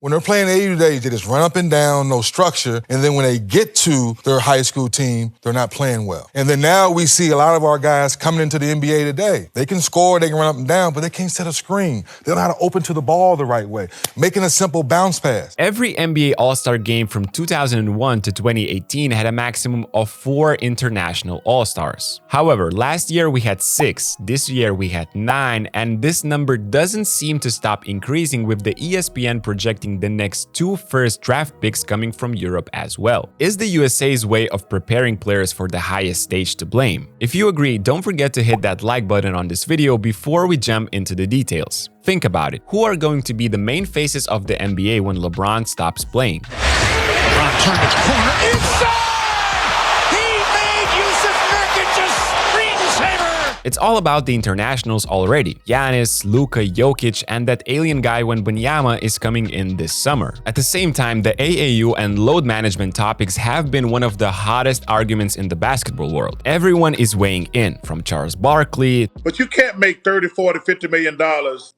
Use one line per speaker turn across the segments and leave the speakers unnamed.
When they're playing AAU days, they just run up and down, no structure, and then when they get to their high school team, they're not playing well. And then now we see a lot of our guys coming into the NBA today. They can score, they can run up and down, but they can't set a screen. They don't know how to open to the ball the right way, making a simple bounce pass.
Every NBA All-Star game from 2001 to 2018 had a maximum of 4 international All-Stars. However, last year we had 6, this year we had 9, and this number doesn't seem to stop increasing, with the ESPN projecting the next 2 first draft picks coming from Europe as well. Is the USA's way of preparing players for the highest stage to blame? If you agree, don't forget to hit that like button on this video before we jump into the details. Think about it. Who are going to be the main faces of the NBA when LeBron stops playing?
LeBron turned his corner inside! He made Yusuf Nurkic's screensaver!
It's all about the internationals already. Giannis, Luka, Jokic, and that alien guy Wembanyama is coming in this summer. At the same time, the AAU and load management topics have been one of the hottest arguments in the basketball world. Everyone is weighing in, from Charles Barkley.
But you can't make $30, $40, $50 million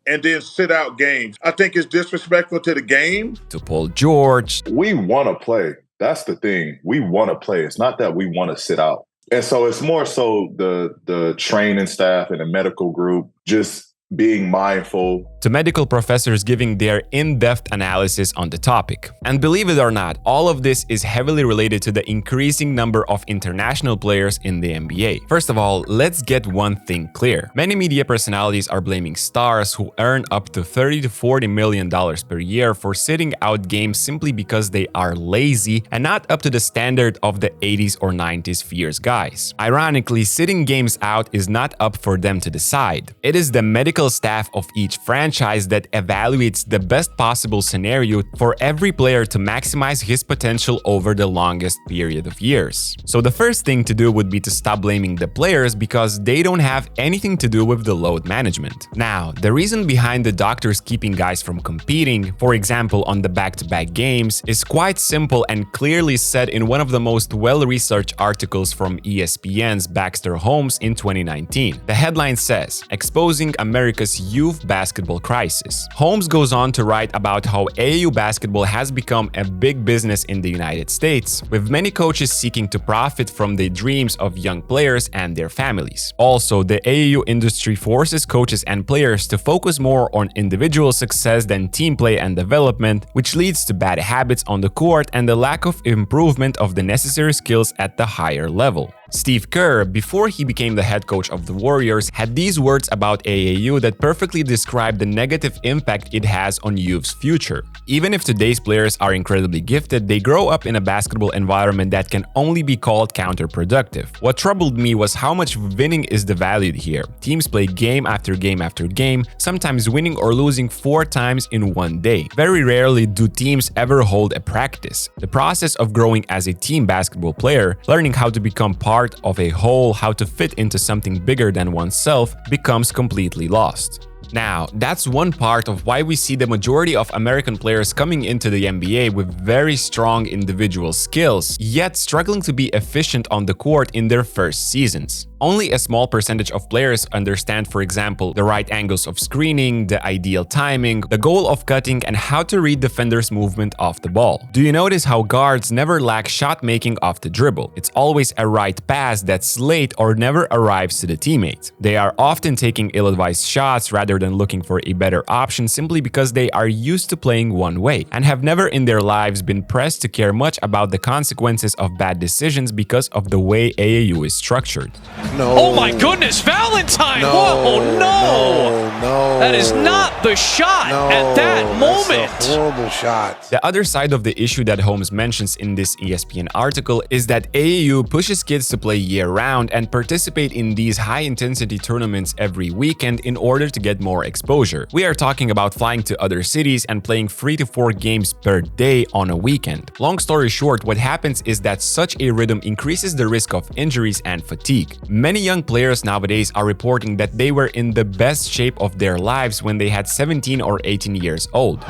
and then sit out games. I think it's disrespectful to the game.
To Paul George.
We want to play. That's the thing. We want to play. It's not that we want to sit out. And so it's more so the training staff and the medical group just being mindful.
To medical professors giving their in-depth analysis on the topic. And believe it or not, all of this is heavily related to the increasing number of international players in the NBA. First of all, let's get one thing clear. Many media personalities are blaming stars who earn up to $30 to $40 million per year for sitting out games simply because they are lazy and not up to the standard of the 80s or 90s fierce guys. Ironically, sitting games out is not up for them to decide. It is the medical staff of each franchise that evaluates the best possible scenario for every player to maximize his potential over the longest period of years. So the first thing to do would be to stop blaming the players because they don't have anything to do with the load management. Now, the reason behind the doctors keeping guys from competing, for example on the back-to-back games, is quite simple and clearly said in one of the most well-researched articles from ESPN's Baxter Holmes in 2019. The headline says, "Exposing America's Youth Basketball Crisis." Holmes goes on to write about how AAU basketball has become a big business in the United States, with many coaches seeking to profit from the dreams of young players and their families. Also, the AAU industry forces coaches and players to focus more on individual success than team play and development, which leads to bad habits on the court and the lack of improvement of the necessary skills at the higher level. Steve Kerr, before he became the head coach of the Warriors, had these words about AAU that perfectly describe the negative impact it has on youth's future. Even if today's players are incredibly gifted, they grow up in a basketball environment that can only be called counterproductive. What troubled me was how much winning is devalued here. Teams play game after game after game, sometimes winning or losing 4 times in one day. Very rarely do teams ever hold a practice. The process of growing as a team basketball player, learning how to become part of a whole, how to fit into something bigger than oneself, becomes completely lost. Now, that's one part of why we see the majority of American players coming into the NBA with very strong individual skills, yet struggling to be efficient on the court in their first seasons. Only a small percentage of players understand, for example, the right angles of screening, the ideal timing, the goal of cutting, and how to read defenders' movement off the ball. Do you notice how guards never lack shot making off the dribble? It's always a right pass that's late or never arrives to the teammate. They are often taking ill-advised shots rather than looking for a better option simply because they are used to playing one way and have never in their lives been pressed to care much about the consequences of bad decisions because of the way AAU is structured.
No. Oh my goodness, Valentine!
No,
Whoa, no!
No.
That is not the shot at that moment.
That's a horrible shot.
The other side of the issue that Holmes mentions in this ESPN article is that AAU pushes kids to play year-round and participate in these high-intensity tournaments every weekend in order to get more exposure. We are talking about flying to other cities and playing 3 to 4 games per day on a weekend. Long story short, what happens is that such a rhythm increases the risk of injuries and fatigue. Many young players nowadays are reporting that they were in the best shape of their lives when they had 17 or 18 years old.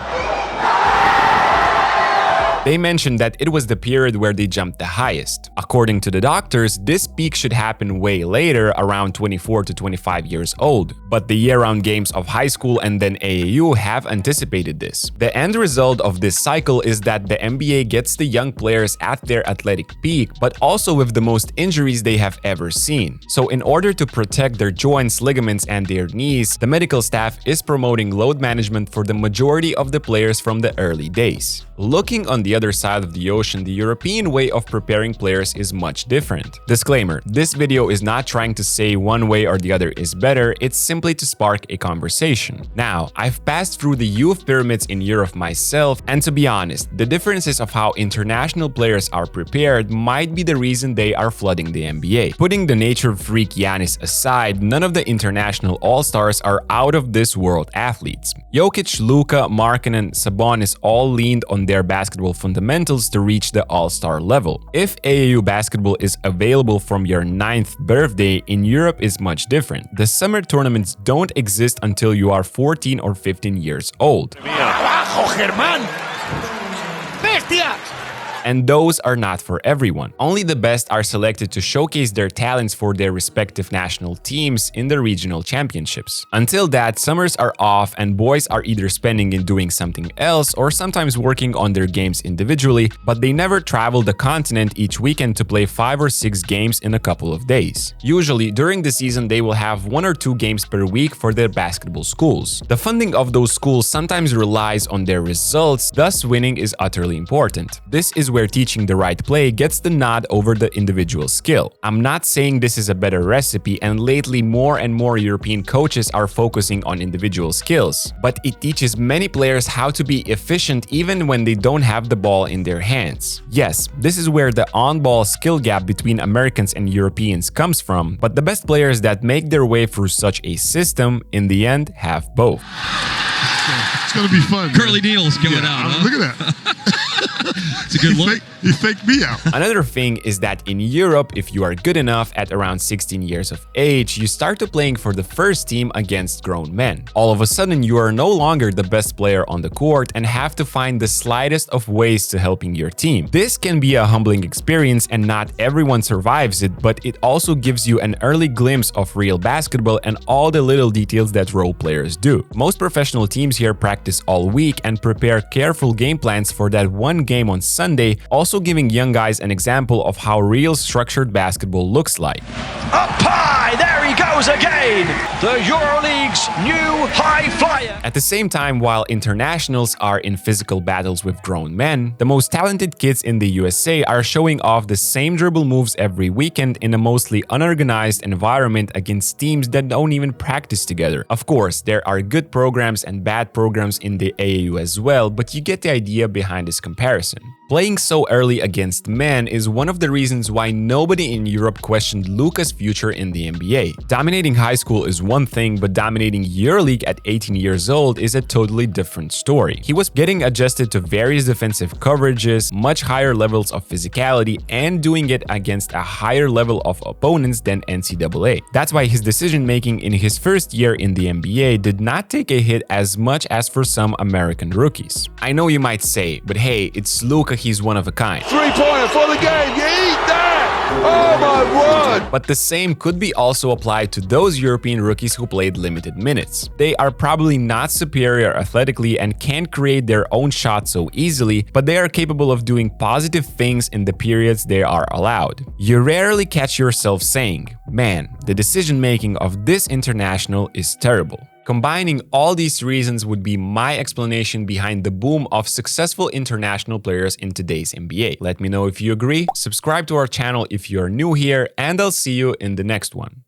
They mentioned that it was the period where they jumped the highest. According to the doctors, this peak should happen way later, around 24 to 25 years old. But the year-round games of high school and then AAU have anticipated this. The end result of this cycle is that the NBA gets the young players at their athletic peak, but also with the most injuries they have ever seen. So in order to protect their joints, ligaments, and their knees, the medical staff is promoting load management for the majority of the players from the early days. Looking on the other side of the ocean, the European way of preparing players is much different. Disclaimer, this video is not trying to say one way or the other is better, it's simply to spark a conversation. Now, I've passed through the youth pyramids in Europe myself, and to be honest, the differences of how international players are prepared might be the reason they are flooding the NBA. Putting the nature freak Giannis aside, none of the international all-stars are out of this world athletes. Jokic, Luka, Markkanen, Sabonis all leaned on their basketball fundamentals to reach the all-star level. If AAU basketball is available from your 9th birthday, in Europe is much different. The summer tournaments don't exist until you are 14 or 15 years old. And those are not for everyone. Only the best are selected to showcase their talents for their respective national teams in the regional championships. Until that, summers are off and boys are either spending in doing something else or sometimes working on their games individually, but they never travel the continent each weekend to play 5 or 6 games in a couple of days. Usually, during the season, they will have 1 or 2 games per week for their basketball schools. The funding of those schools sometimes relies on their results, thus winning is utterly important. This is where teaching the right play gets the nod over the individual skill. I'm not saying this is a better recipe, and lately more and more European coaches are focusing on individual skills, but it teaches many players how to be efficient even when they don't have the ball in their hands. Yes, this is where the on-ball skill gap between Americans and Europeans comes from, but the best players that make their way through such a system in the end have both.
It's gonna be fun.
Curly Neal's going out. Huh?
Look at that.
It's a good look.
He faked me out.
Another thing is that in Europe, if you are good enough at around 16 years of age, you start to playing for the first team against grown men. All of a sudden, you are no longer the best player on the court and have to find the slightest of ways to helping your team. This can be a humbling experience and not everyone survives it, but it also gives you an early glimpse of real basketball and all the little details that role players do. Most professional teams here practice all week and prepare careful game plans for that one game on Sunday, also giving young guys an example of how real structured basketball looks like.
Up high, there he goes again! The EuroLeague's new high flyer!
At the same time, while internationals are in physical battles with grown men, the most talented kids in the USA are showing off the same dribble moves every weekend in a mostly unorganized environment against teams that don't even practice together. Of course, there are good programs and bad programs in the AAU as well, but you get the idea behind this comparison. Playing so early against men is one of the reasons why nobody in Europe questioned Luka's future in the NBA. Dominating high school is one thing, but dominating EuroLeague at 18 years old is a totally different story. He was getting adjusted to various defensive coverages, much higher levels of physicality, and doing it against a higher level of opponents than NCAA. That's why his decision-making in his first year in the NBA did not take a hit as much as for some American rookies. I know you might say, but hey, it's Luka, he's one of a kind.
Three-pointer for the game, you eat that! Oh my word!
But the same could be also applied to those European rookies who played limited minutes. They are probably not superior athletically and can't create their own shot so easily, but they are capable of doing positive things in the periods they are allowed. You rarely catch yourself saying, man, the decision-making of this international is terrible. Combining all these reasons would be my explanation behind the boom of successful international players in today's NBA. Let me know if you agree, subscribe to our channel if you're new here, and I'll see you in the next one.